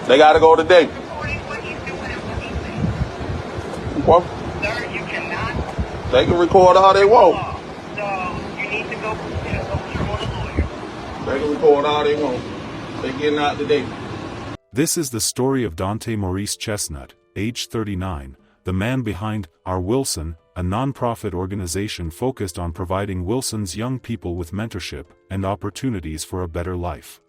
They got to go today. Well, Sir, you cannot. they can record all they want. So you need to go with your lawyer. They can record all they want. They getting out today. This is the story of Donta Maurice Chestnut, age 39, the man behind Our Wilson, a non-profit organization focused on providing Wilson's young people with mentorship and opportunities for a better life.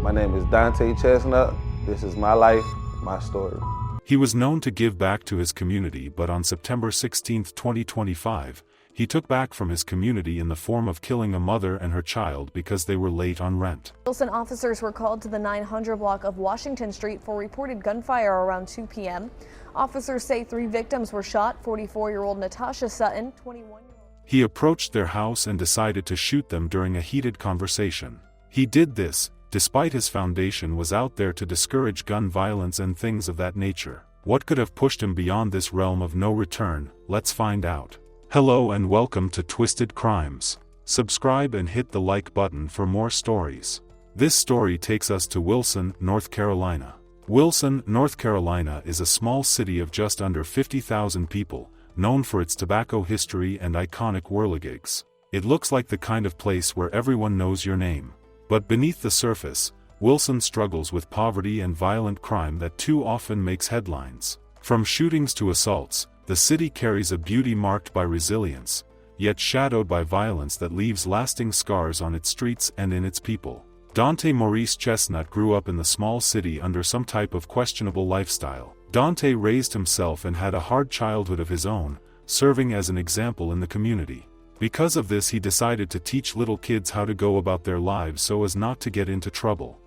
My name is Donta Chestnut. This is my life, my story. He was known to give back to his community, but on September 16, 2025, he took back from his community in the form of killing a mother and her child because they were late on rent. Wilson officers were called to the 900 block of Washington Street for reported gunfire around 2 p.m. Officers say 3 victims were shot: 44-year-old Natasha Sutton, 21-year-old. He approached their house and decided to shoot them during a heated conversation. He did this despite his foundation was out there to discourage gun violence and things of that nature. What could have pushed him beyond this realm of no return? Let's find out. Hello and welcome to Twisted Crimes. Subscribe and hit the like button for more stories. This story takes us to Wilson, North Carolina. Wilson, North Carolina is a small city of just under 50,000 people, known for its tobacco history and iconic whirligigs. It looks like the kind of place where everyone knows your name. But beneath the surface, Wilson struggles with poverty and violent crime that too often makes headlines. From shootings to assaults, the city carries a beauty marked by resilience, yet shadowed by violence that leaves lasting scars on its streets and in its people. Donta Maurice Chestnut grew up in the small city under some type of questionable lifestyle. Donta raised himself and had a hard childhood of his own, serving as an example in the community. Because of this, he decided to teach little kids how to go about their lives so as not to get into trouble.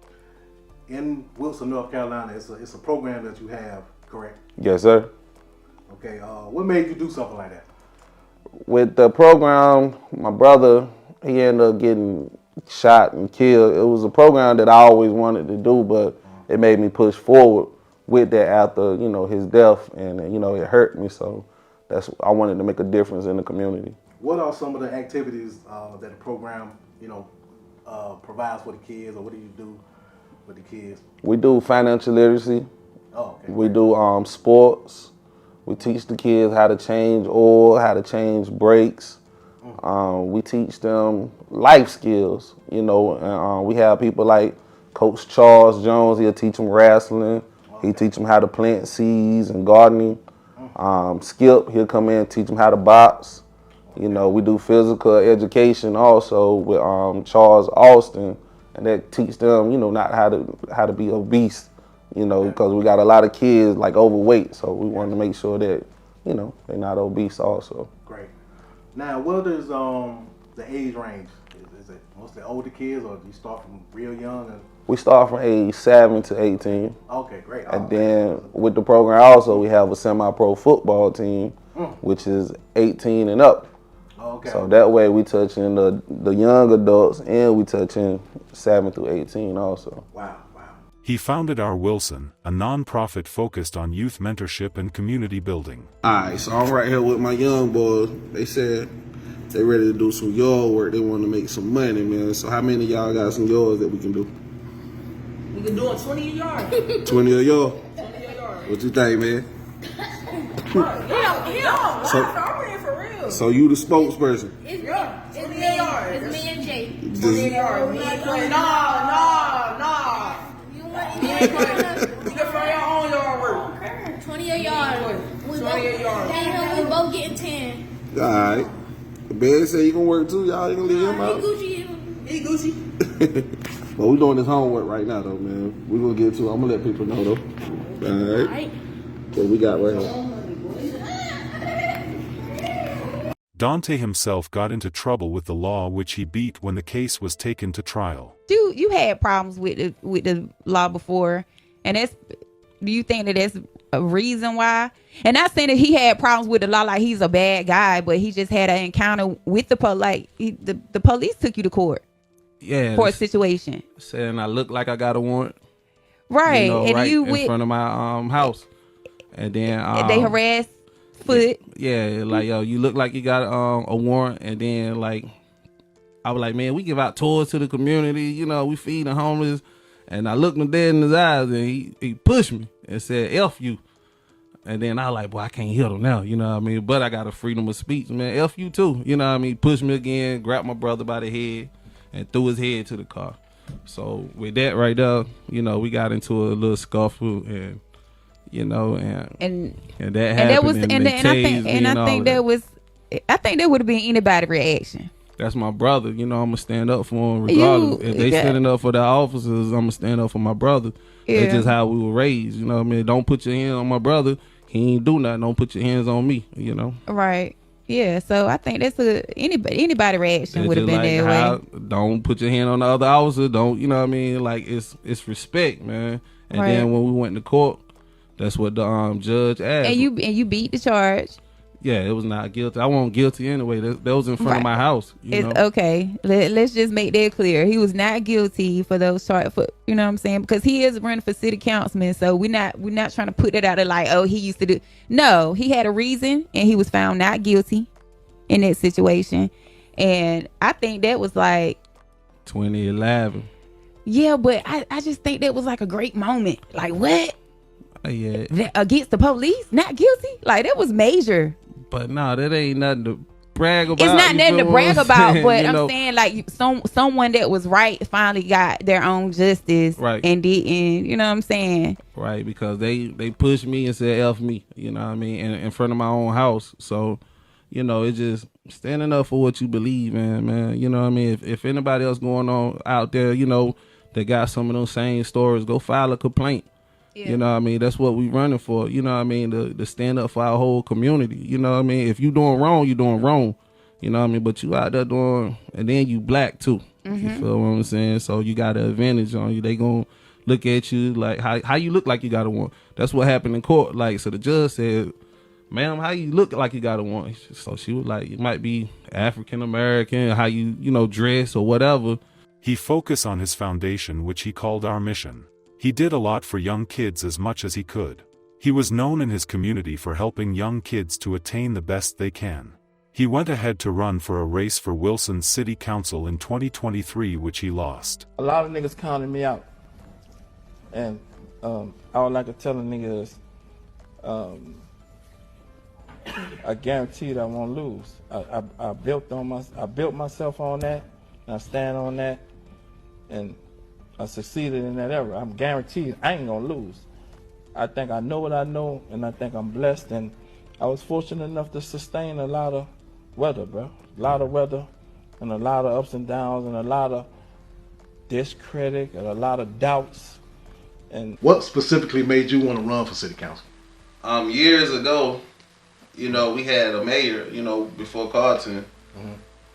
In Wilson, North Carolina, it's a program that you have, correct? Yes, sir. Okay, what made you do something like that? With the program, my brother, he ended up getting shot and killed. It was a program that I always wanted to do, but it made me push forward with that after, his death, and, it hurt me. So I wanted to make a difference in the community. What are some of the activities that the program, provides for the kids, or what do you do with the kids? We do financial literacy. Oh, okay. We do sports. We teach the kids how to change oil, how to change brakes. We teach them life skills, and we have people like Coach Charles Jones. He'll teach them wrestling. Okay. He teach them how to plant seeds and gardening. Skip, he'll come in and teach them how to box. We do physical education also with Charles Austin, and that teach them, not how to be obese, because we got a lot of kids like overweight, so we want to make sure that, they're not obese also. Great. Now, what is the age range? Is it mostly older kids, or do you start from real young? We start from age 7 to 18. Okay, great. And then with the program also, we have a semi-pro football team, which is 18 and up. Okay. So that way we touching the young adults, and we touching 7 through 18 also. Wow. He founded Our Wilson, a non-profit focused on youth mentorship and community building. Alright, so I'm right here with my young boys. They said they ready to do some yard work. They want to make some money, man. So how many of y'all got some yards that we can do? We can do it 20 a yard. 20 of y'all? 20 a yard. What you think, man? So you the spokesperson? It's me and Jay. 20 a yard. Nah. You can find your own yard work. 20 a yard. 20 a yard. We both getting 10. Alright. The man said you gonna work too. Y'all ain't gonna leave him out? He Gucci. But we doing this homework right now though, man. We gonna get to it. I'm gonna let people know though. Alright. What we got right here? Donta himself got into trouble with the law, which he beat when the case was taken to trial. You had problems with the law before, and do you think that that's a reason why? And not saying that he had problems with the law like he's a bad guy, but he just had an encounter with the police. Like the police took you to court, for a situation. Saying I look like I got a warrant, right? And right you in front of my house, and then they harassed Foot. Yeah, like yo, you look like you got a warrant, and then like I was like, man, we give out tours to the community, we feed the homeless, And I looked him dead in his eyes, and he pushed me and said, F you. And then I like, boy, I can't hit him now, you know what I mean? But I got a freedom of speech, man. F you too, you know what I mean? Pushed me again, grabbed my brother by the head, and threw his head to the car. So with that right there, you know, we got into a little scuffle, and you know, and that happened. I think that would have been anybody's reaction. That's my brother, you know. I'm gonna stand up for him regardless. If they standing up for the officers, I'm gonna stand up for my brother. Yeah. That's just how we were raised, you know what I mean? Don't put your hands on my brother. He ain't do nothing. Don't put your hands on me, you know. Right. Yeah. So I think that's anybody reaction would have been that way. Don't put your hand on the other officer. Don't, you know what I mean? Like it's respect, man. And right. Then when we went to court, that's what the judge asked. And you beat the charge. Yeah, it was not guilty. I wasn't guilty anyway. That was in front of my house. It's okay. Let's just make that clear. He was not guilty for those charges. You know what I'm saying? Because he is running for city councilman. So we're not trying to put it out there like, oh, he used to do. No, he had a reason, and he was found not guilty in that situation. And I think that was like 2011. Yeah, but I just think that was like a great moment. Like what? Yeah. Against the police, not guilty. Like that was major. But no, that ain't nothing to brag about. It's not nothing to brag about, but I'm know? saying like someone that was right finally got their own justice, right? And didn't, you know what I'm saying? Right, because they pushed me and said F me, you know what I mean, in front of my own house. So, you know, it's just standing up for what you believe in, man. You know what I mean? If anybody else going on out there, you know, that got some of those same stories, go file a complaint. Yeah. You know what I mean? That's what we running for. You know what I mean? To stand up for our whole community. You know what I mean? If you doing wrong, you doing wrong. You know what I mean? But you out there doing, and then you black too. Mm-hmm. You feel what I'm saying? So you got an advantage on you. They gonna look at you like how you look like you got a warrant. That's what happened in court. Like, so the judge said, ma'am, how you look like you got a warrant? So she was like, it might be African American, how you dress or whatever. He focused on his foundation, which he called Our Mission. He did a lot for young kids as much as he could. He was known in his community for helping young kids to attain the best they can. He went ahead to run for a race for Wilson's City Council in 2023, which he lost. A lot of niggas counted me out. And all I could tell a nigga is, I guarantee that I won't lose. I built myself on that, and I stand on that, and I succeeded in that era. I'm guaranteed I ain't gonna lose. I think I know what I know, and I think I'm blessed, and I was fortunate enough to sustain a lot of weather, bro. A lot of weather, and a lot of ups and downs, and a lot of discredit, and a lot of doubts. And what specifically made you want to run for city council? Years ago, you know, we had a mayor, you know, before Carlton,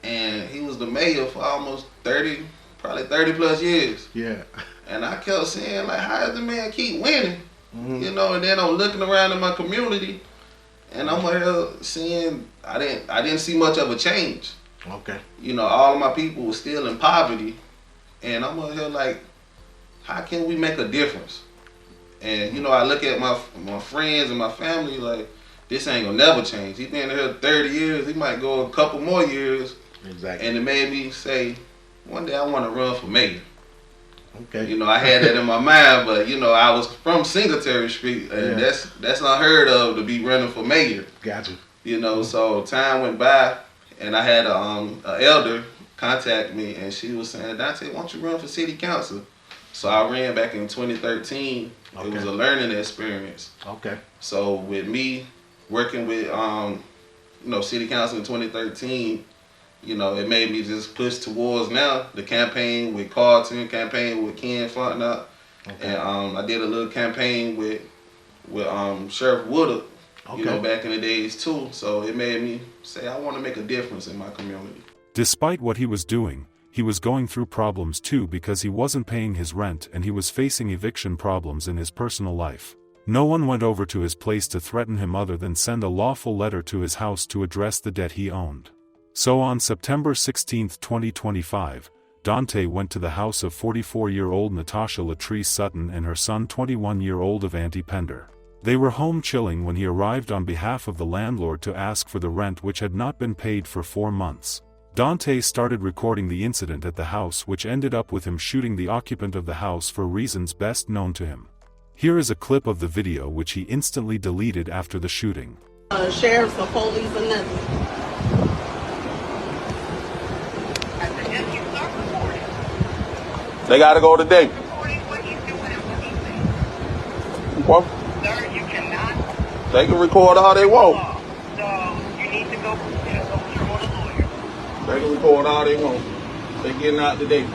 and he was the mayor for almost 30 plus years. Yeah. And I kept saying, like, how does the man keep winning? You know, and then I'm looking around in my community, and I'm here seeing I didn't see much of a change. Okay. You know, all of my people were still in poverty, and I'm here like, how can we make a difference? And you know, I look at my friends and my family like, this ain't gonna never change. He been here 30 years. He might go a couple more years. Exactly. And it made me say, one day I want to run for mayor. Okay. You know, I had that in my mind, but you know, I was from Singletary Street, and that's unheard of to be running for mayor. Gotcha. You know, so time went by, and I had a elder contact me, and she was saying, Donta, why don't you run for city council? So I ran back in 2013. Okay. It was a learning experience. Okay. So with me working with you know, city council in 2013. You know, it made me just push towards now the campaign with Carlton, campaign with Ken Fontenot, and I did a little campaign with Sheriff Woodard, you know, back in the days too. So it made me say I want to make a difference in my community. Despite what he was doing, he was going through problems too because he wasn't paying his rent and he was facing eviction problems in his personal life. No one went over to his place to threaten him other than send a lawful letter to his house to address the debt he owned. So on September 16, 2025, Donta went to the house of 44-year-old Natasha Latrice Sutton and her son 21-year-old Avanti Pender. They were home chilling when he arrived on behalf of the landlord to ask for the rent which had not been paid for 4 months. Donta started recording the incident at the house, which ended up with him shooting the occupant of the house for reasons best known to him. Here is a clip of the video which he instantly deleted after the shooting. Sheriffs or police or nothing. They gotta go today. What? Sir, you cannot. They can record all they want. So you need to go with your own lawyer. They can record all they want. They getting out today.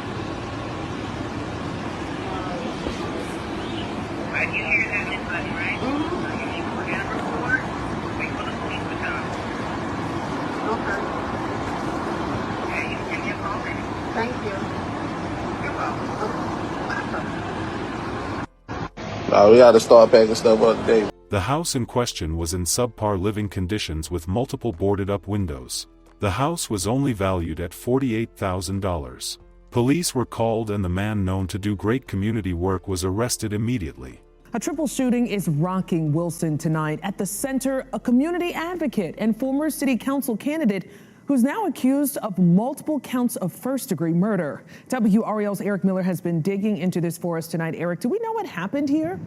Right, you hear that, Miss Buddy, right? Mm-hmm. So you need to put in a report. Wait for the police to come. Okay. Okay, you can give me a call back. Thank you. You're welcome. We gotta start packing stuff up today. The house in question was in subpar living conditions with multiple boarded-up windows. The house was only valued at $48,000. Police were called and the man known to do great community work was arrested immediately. A triple shooting is rocking Wilson tonight. At the center, a community advocate and former city council candidate who's now accused of multiple counts of first-degree murder. WREL's Eric Miller has been digging into this for us tonight. Eric, do we know what happened here?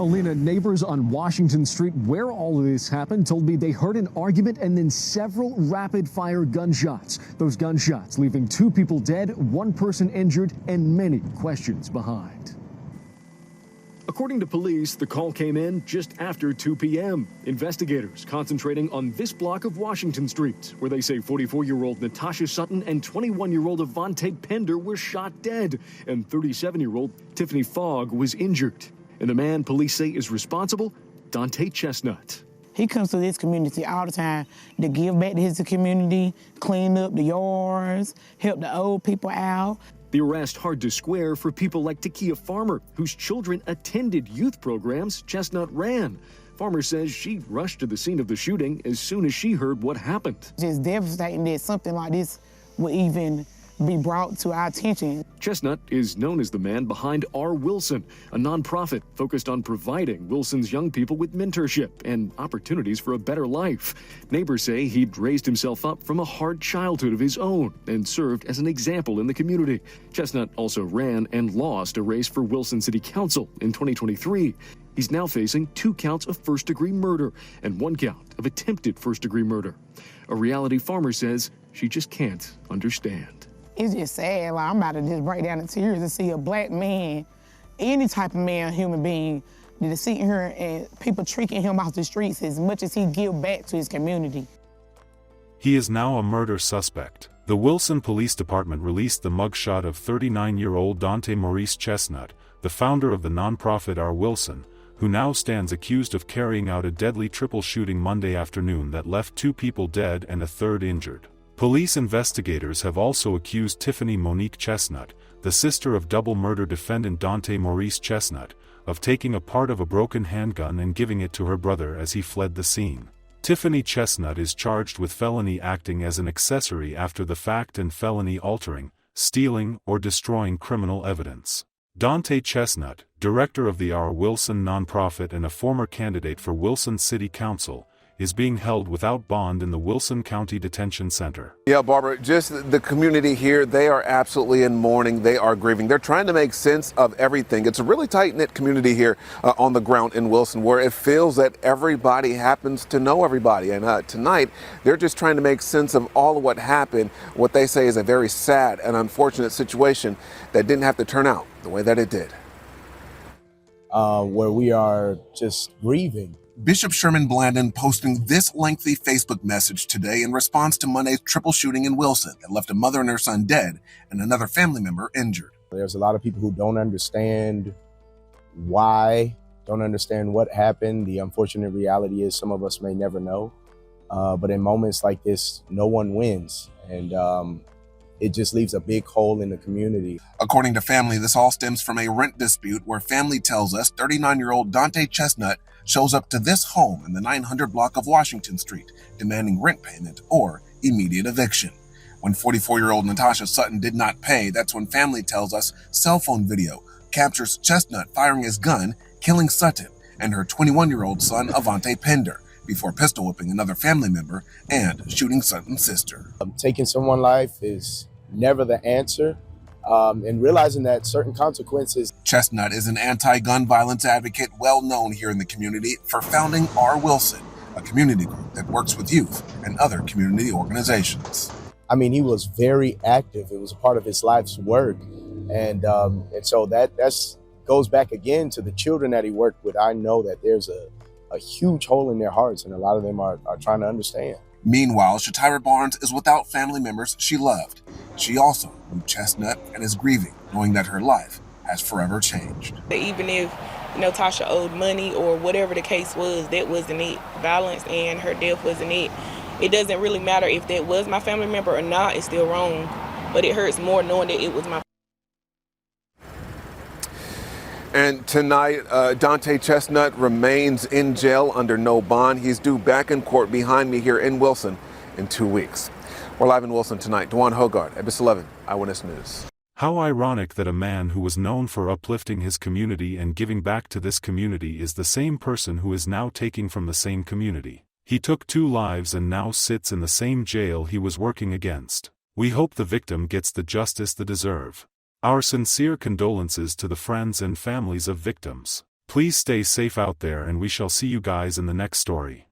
Alina, neighbors on Washington Street, where all of this happened, told me they heard an argument and then several rapid-fire gunshots. Those gunshots leaving 2 people dead, 1 person injured, and many questions behind. According to police, the call came in just after 2 p.m. Investigators concentrating on this block of Washington Street, where they say 44-year-old Natasha Sutton and 21-year-old Avante Pender were shot dead, and 37-year-old Tiffany Fogg was injured. And the man police say is responsible, Donta Chestnut. He comes to this community all the time to give back to his community, clean up the yards, help the old people out. The arrest hard to square for people like Takia Farmer, whose children attended youth programs Chestnut ran. Farmer says she rushed to the scene of the shooting as soon as she heard what happened. It's devastating that something like this would even be brought to our attention. Chestnut is known as the man behind R. Wilson, a nonprofit focused on providing Wilson's young people with mentorship and opportunities for a better life. Neighbors say he'd raised himself up from a hard childhood of his own and served as an example in the community. Chestnut also ran and lost a race for Wilson City Council in 2023. He's now facing 2 counts of first-degree murder and 1 count of attempted first-degree murder. A reality farmer says she just can't understand. It's just sad. Like, I'm about to just break down in tears to see a black man, any type of man, human being, to sit here and people tricking him off the streets as much as he give back to his community. He is now a murder suspect. The Wilson Police Department released the mugshot of 39-year-old Donta Maurice Chestnut, the founder of the nonprofit R. Wilson, who now stands accused of carrying out a deadly triple shooting Monday afternoon that left 2 people dead and a 3rd injured. Police investigators have also accused Tiffany Monique Chestnut, the sister of double murder defendant Donta Maurice Chestnut, of taking a part of a broken handgun and giving it to her brother as he fled the scene. Tiffany Chestnut is charged with felony acting as an accessory after the fact and felony altering, stealing, or destroying criminal evidence. Donta Chestnut, director of the R. Wilson nonprofit and a former candidate for Wilson City Council, is being held without bond in the Wilson County Detention Center. Yeah, Barbara, just the community here, they are absolutely in mourning. They are grieving. They're trying to make sense of everything. It's a really tight-knit community here on the ground in Wilson, where it feels that everybody happens to know everybody. And tonight, they're just trying to make sense of all of what happened, what they say is a very sad and unfortunate situation that didn't have to turn out the way that it did. Where we are just grieving. Bishop Sherman Blandon posting this lengthy Facebook message today in response to Monday's triple shooting in Wilson that left a mother and her son dead and another family member injured. There's a lot of people who don't understand why, don't understand what happened. The unfortunate reality is some of us may never know. But in moments like this, no one wins. And it just leaves a big hole in the community. According to family, this all stems from a rent dispute where family tells us 39-year-old Donta Chestnut shows up to this home in the 900 block of Washington Street, demanding rent payment or immediate eviction. When 44-year-old Natasha Sutton did not pay, that's when family tells us cell phone video captures Chestnut firing his gun, killing Sutton and her 21-year-old son, Avante Pender. before pistol whipping another family member and shooting Sutton's sister. Taking someone's life is never the answer, and realizing that certain consequences. Chestnut is an anti-gun violence advocate well known here in the community for founding R. Wilson, a community group that works with youth and other community organizations. I mean, he was very active. It was a part of his life's work. And so that's goes back again to the children that he worked with. I know that there's a huge hole in their hearts, and a lot of them are trying to understand. Meanwhile, Shatira Barnes is without family members she loved. She also knew Chestnut and is grieving, knowing that her life has forever changed. Even if, Tasha owed money or whatever the case was, that wasn't it. Violence and her death wasn't it. It doesn't really matter if that was my family member or not, it's still wrong. But it hurts more knowing that it was my. And tonight, Donta Chestnut remains in jail under no bond. He's due back in court behind me here in Wilson in 2 weeks. We're live in Wilson tonight. Dewan Hogarth, Ebis 11, Eyewitness News. How ironic that a man who was known for uplifting his community and giving back to this community is the same person who is now taking from the same community. He took 2 lives and now sits in the same jail he was working against. We hope the victim gets the justice they deserve. Our sincere condolences to the friends and families of victims. Please stay safe out there, and we shall see you guys in the next story.